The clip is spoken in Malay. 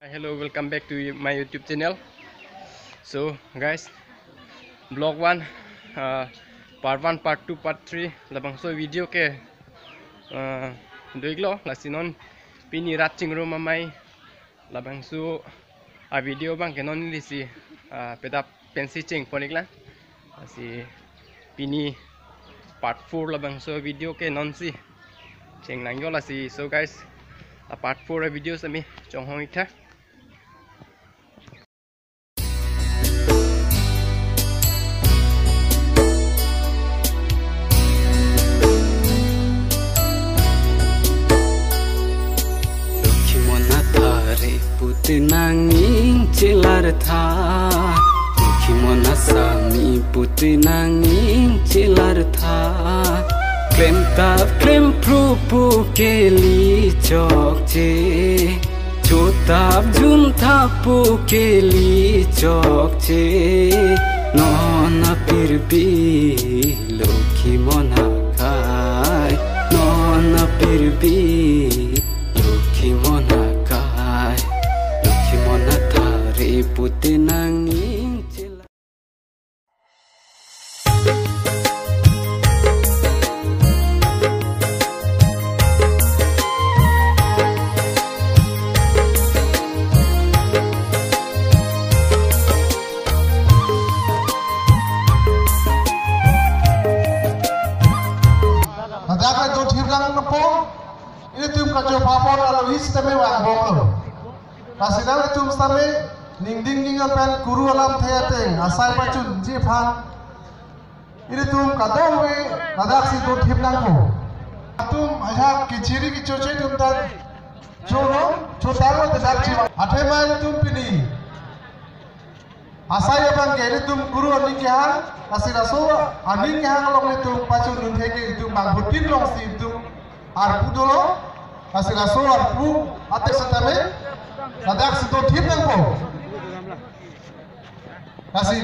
Hello, welcome back to my YouTube channel. So guys, vlog 1, part 1, part 2, part 3 labang so video ke doiglo lasinon pini ratching room mai labang so a video bang kenon lisi peda pensi cheng ponikla si pini part 4 labang so video ke non si cheng langyo lasi. So guys, part 4 video sami chong hong itha. Putih nanging cilar tha, Kimona sami putih nanging cilar tha. Klem tap klem prupu keli chok che, chutap jun thapu keli chok che. Nona pirbi lo Kimona kai, nona pirbi lo Kimona kai. Kimona thari putih nanging cilar. Dapat tu thirang nopo, ini tim kajo papor kalau his teme wang bolo. Pasinal itu mustame ningding ningal pen guru alam thayateng asai pacun jiphan. Ini tum kadawe nadak si tu thirang ko. Tum aja kiciri kicoce tum tak jono chotaro tedak jiwa. Athema tum pini. Asai abang kiri tum guru aning kehan asira so aning kehan long tum pacun nuntheke tum bang butin long si tum arpudolo asira so arpu ate satame nadak si tu thirang ko. Kasih